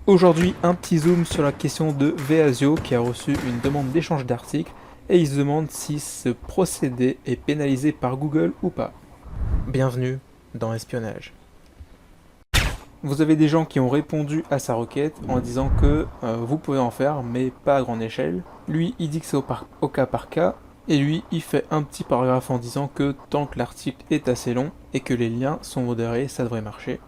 Aujourd'hui, un petit zoom sur la question de Veasio qui a reçu une demande d'échange d'articles et il se demande si ce procédé est pénalisé par Google ou pas. Bienvenue dans Espionnage. Vous avez des gens qui ont répondu à sa requête en disant que vous pouvez en faire mais pas à grande échelle. Lui, il dit que c'est au cas par cas et lui, il fait un petit paragraphe en disant que tant que l'article est assez long et que les liens sont modérés, ça devrait marcher.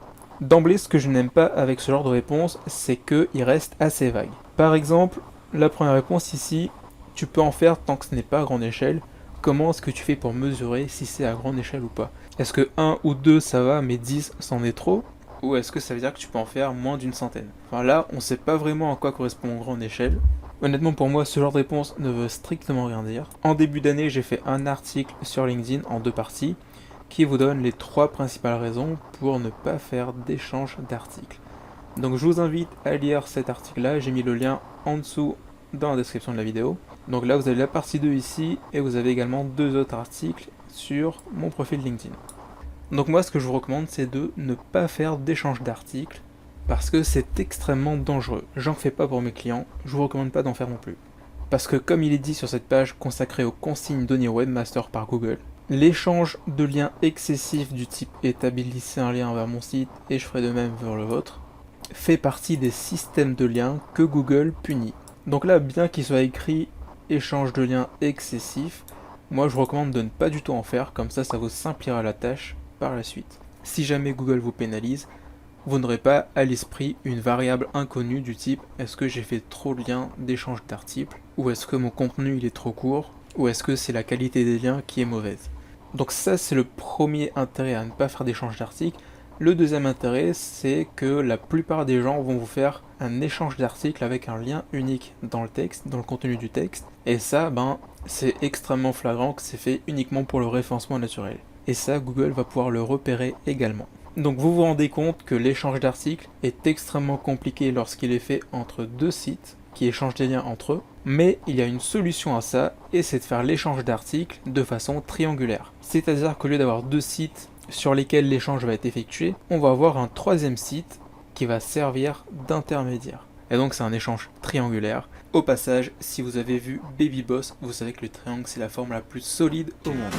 D'emblée, ce que je n'aime pas avec ce genre de réponse, c'est qu'il reste assez vague. Par exemple, la première réponse ici, tu peux en faire tant que ce n'est pas à grande échelle. Comment est-ce que tu fais pour mesurer si c'est à grande échelle ou pas? Est-ce que 1 ou 2 ça va, mais 10 c'en est trop? Ou est-ce que ça veut dire que tu peux en faire moins d'une centaine? Enfin là, on sait pas vraiment à quoi correspond grande échelle. Honnêtement, pour moi, ce genre de réponse ne veut strictement rien dire. En début d'année, j'ai fait un article sur LinkedIn en 2 parties qui vous donne les 3 principales raisons pour ne pas faire d'échange d'articles. Donc je vous invite à lire cet article-là, j'ai mis le lien en dessous dans la description de la vidéo. Donc là vous avez la partie 2 ici, et vous avez également 2 autres articles sur mon profil LinkedIn. Donc moi ce que je vous recommande c'est de ne pas faire d'échange d'articles, parce que c'est extrêmement dangereux. J'en fais pas pour mes clients, je vous recommande pas d'en faire non plus. Parce que comme il est dit sur cette page consacrée aux consignes données au webmaster par Google, l'échange de liens excessifs du type établissez un lien vers mon site et je ferai de même vers le vôtre fait partie des systèmes de liens que Google punit. Donc là, bien qu'il soit écrit échange de liens excessif, moi je vous recommande de ne pas du tout en faire, comme ça vous simplifiera la tâche par la suite. Si jamais Google vous pénalise, vous n'aurez pas à l'esprit une variable inconnue du type est-ce que j'ai fait trop de liens d'échange d'articles, ou est-ce que mon contenu il est trop court, ou est-ce que c'est la qualité des liens qui est mauvaise. Donc ça c'est le premier intérêt à ne pas faire d'échange d'articles. Le deuxième intérêt c'est que la plupart des gens vont vous faire un échange d'articles avec un lien unique dans le texte, dans le contenu du texte, et ça c'est extrêmement flagrant que c'est fait uniquement pour le référencement naturel. Et ça Google va pouvoir le repérer également. Donc vous vous rendez compte que l'échange d'articles est extrêmement compliqué lorsqu'il est fait entre deux sites qui échangent des liens entre eux, mais il y a une solution à ça, et c'est de faire l'échange d'articles de façon triangulaire. C'est-à-dire qu'au lieu d'avoir deux sites sur lesquels l'échange va être effectué, on va avoir un troisième site qui va servir d'intermédiaire. Et donc c'est un échange triangulaire. Au passage, si vous avez vu Baby Boss, vous savez que le triangle c'est la forme la plus solide au monde.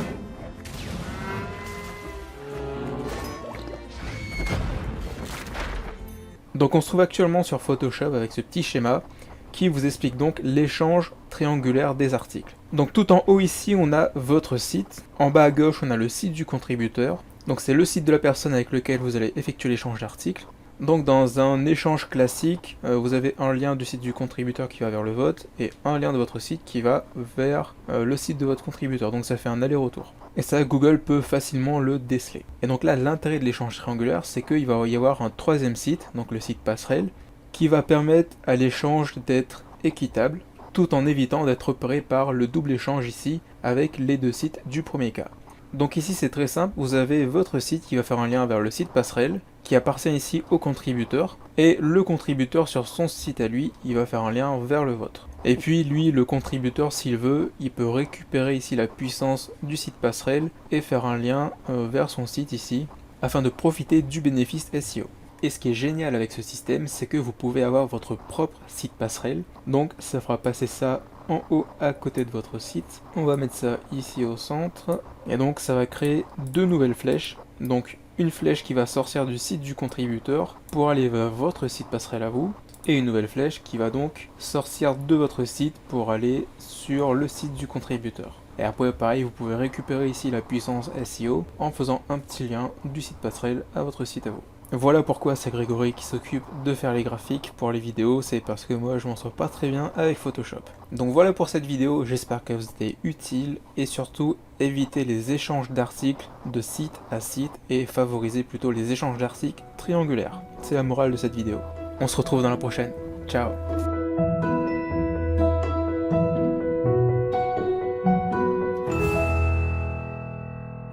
Donc on se trouve actuellement sur Photoshop avec ce petit schéma qui vous explique donc l'échange triangulaire des articles. Donc tout en haut ici on a votre site, en bas à gauche on a le site du contributeur, donc c'est le site de la personne avec lequel vous allez effectuer l'échange d'articles. Donc dans un échange classique, vous avez un lien du site du contributeur qui va vers le vôtre et un lien de votre site qui va vers le site de votre contributeur, donc ça fait un aller-retour. Et ça, Google peut facilement le déceler. Et donc là, l'intérêt de l'échange triangulaire, c'est qu'il va y avoir un troisième site, donc le site passerelle, qui va permettre à l'échange d'être équitable, tout en évitant d'être repéré par le double échange ici, avec les deux sites du premier cas. Donc ici c'est très simple, vous avez votre site qui va faire un lien vers le site passerelle, qui appartient ici au contributeur, et le contributeur sur son site à lui, il va faire un lien vers le vôtre. Et puis lui, le contributeur, s'il veut, il peut récupérer ici la puissance du site passerelle et faire un lien vers son site ici, afin de profiter du bénéfice SEO. Et ce qui est génial avec ce système, c'est que vous pouvez avoir votre propre site passerelle, donc ça fera passer ça en haut à côté de votre site. On va mettre ça ici au centre, et donc ça va créer deux nouvelles flèches, donc une flèche qui va sortir du site du contributeur pour aller vers votre site passerelle à vous, et une nouvelle flèche qui va donc sortir de votre site pour aller sur le site du contributeur. Et après pareil, vous pouvez récupérer ici la puissance SEO en faisant un petit lien du site passerelle à votre site à vous. Voilà pourquoi c'est Grégory qui s'occupe de faire les graphiques pour les vidéos, c'est parce que moi je m'en sors pas très bien avec Photoshop. Donc voilà pour cette vidéo, j'espère qu'elle vous était utile et surtout évitez les échanges d'articles de site à site et favorisez plutôt les échanges d'articles triangulaires. C'est la morale de cette vidéo. On se retrouve dans la prochaine. Ciao.